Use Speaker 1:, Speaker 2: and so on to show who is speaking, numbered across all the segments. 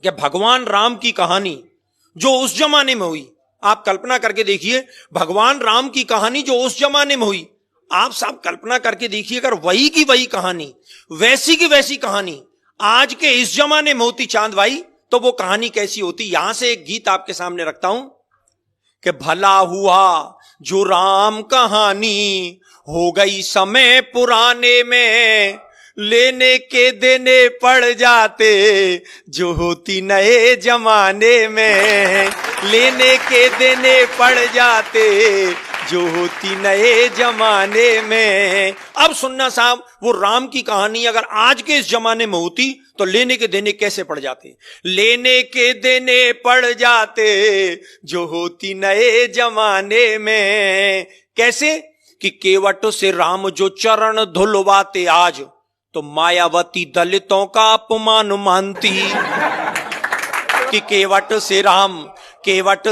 Speaker 1: कि भगवान राम की कहानी जो उस जमाने में हुई, आप कल्पना करके देखिए, भगवान राम की कहानी जो उस जमाने में हुई, आप सब कल्पना करके देखिए, अगर वही की वही कहानी, वैसी की वैसी कहानी आज के इस जमाने में होती चांद भाई, तो वो कहानी कैसी होती। यहां से एक गीत आपके सामने रखता हूं कि भला हुआ जो राम कहानी हो गई समय पुराने में, लेने के देने पड़ जाते जो होती नए जमाने में, लेने के देने पड़ जाते जो होती नए जमाने में। अब सुनना साहब, वो राम की कहानी अगर आज के इस जमाने में होती तो लेने के देने कैसे पड़ जाते। लेने के देने पड़ जाते जो होती नए जमाने में। कैसे कि केवट से राम जो चरण धुलवाते आज, तो मायावती दलितों का अपमान मानती। कि केवट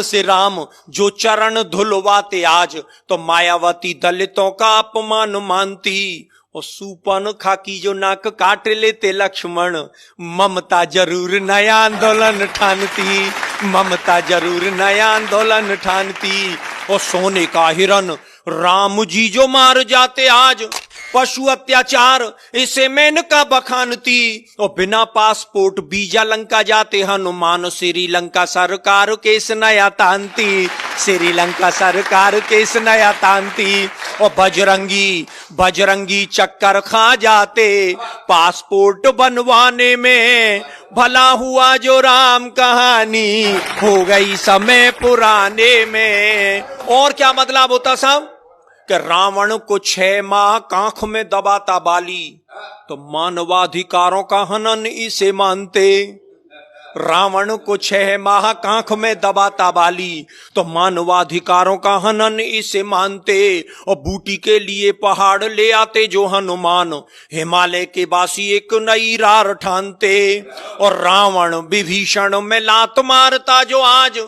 Speaker 1: से राम जो चरण धुलवाते आज, तो मायावती दलितों का अपमान मानती। और सूपन खाकी जो नाक काट लेते लक्ष्मण, ममता जरूर नया आंदोलन ठानती, ममता जरूर नया आंदोलन ठानती। और सोने का हिरन राम जी जो मार जाते आज, पशु अत्याचार इसे मेनका बखानती। और बिना पासपोर्ट वीजा लंका जाते हनुमान, श्रीलंका सरकार केस नया तानती, श्रीलंका सरकार केस नया तानती। और बजरंगी चक्कर खा जाते पासपोर्ट बनवाने में, भला हुआ जो राम कहानी हो गई समय पुराने में। और क्या बदलाव होता साहब कि रावण को 6 माह कांख में दबाता बाली, तो मानवाधिकारों का हनन इसे मानते। रावण को 6 माह कांख में दबाता बाली, तो मानवाधिकारों का हनन इसे मानते। और बूटी के लिए पहाड़ ले आते जो हनुमान, हिमालय के बासी एक नई रार ठानते। और रावण विभीषण में लात मारता जो आज,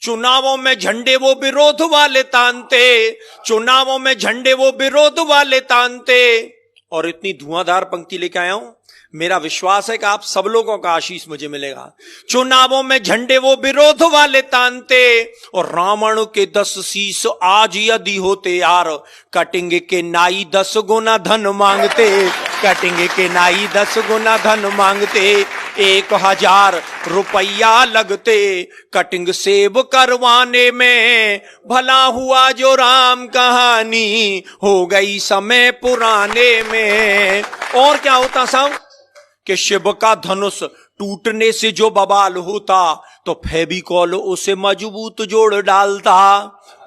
Speaker 1: चुनावों में झंडे वो विरोध वाले तानते, चुनावों में झंडे वो विरोध वाले तानते। और इतनी धुआंधार पंक्ति लेके आया हूं, मेरा विश्वास है कि आप सब लोगों का आशीष मुझे मिलेगा। चुनावों में झंडे वो विरोध वाले तानते। और रावण के 10 शीश आज यदि होते यार, कटेंगे के नाई 10 गुना धन मांगते, कटेंगे के नाई 10 गुना धन मांगते। 1000 रुपया लगते कटिंग सेब करवाने में, भला हुआ जो राम कहानी हो गई समय पुराने में। और क्या होता साहब कि शिव का धनुष टूटने से जो बवाल होता, तो फेविकॉल उसे मजबूत जोड़ डालता।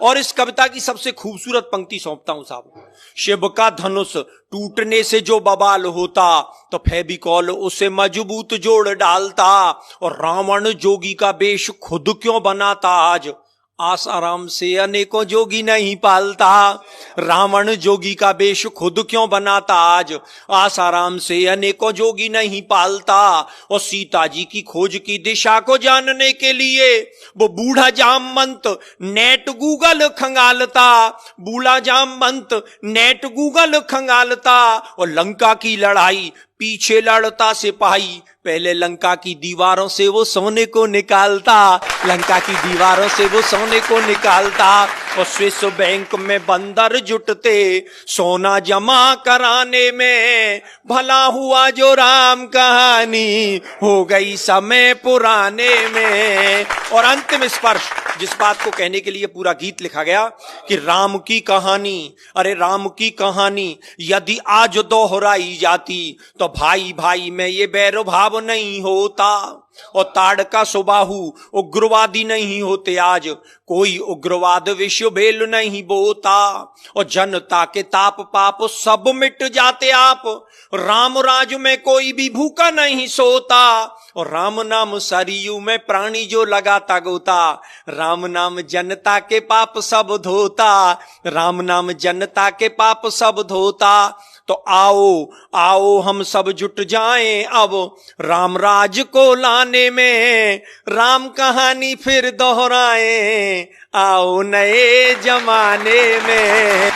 Speaker 1: और इस कविता की सबसे खूबसूरत पंक्ति सौंपता हूं साहब, शिव का धनुष टूटने से जो बवाल होता, तो फेविकॉल उसे मजबूत जोड़ डालता। और रावण जोगी का वेश खुद क्यों बनाता आज, आसाराम से अनेकों जोगी नहीं पालता। रावण जोगी का वेश खुद क्यों बनाता आज, आसाराम से अनेकों जोगी नहीं पालता। और सीता जी की खोज की दिशा को जानने के लिए वो बूढ़ा जामवंत नेट गूगल खंगालता, बूढ़ा जामवंत नेट गूगल खंगालता। और लंका की लड़ाई पीछे लड़ता सिपाही, पहले लंका की दीवारों से वो सोने को निकालता, लंका की दीवारों से वो सोने को निकालता। और स्विस बैंक में बंदर जुटते सोना जमा कराने में, भला हुआ जो राम कहानी हो गई समय पुराने में। और अंतिम स्पर्श, जिस बात को कहने के लिए पूरा गीत लिखा गया कि राम की कहानी, अरे राम की कहानी यदि आज दोहराई जाती, तो भाई भाई में ये बैर भाव नहीं होता। और ताड़का सुबाहु उग्रवादी नहीं होते आज, कोई उग्रवाद विश्व भेल नहीं बोता। और जनता के ताप पाप सब मिट जाते आप, राम राज में कोई भी भूखा नहीं सोता। और राम नाम सरयू में प्राणी जो लगाता गोता, राम नाम जनता के पाप सब धोता, राम नाम जनता के पाप सब धोता। तो आओ आओ हम सब जुट जाएं अब राम राज को लाने में, राम कहानी फिर दोहराएं आओ नए जमाने में।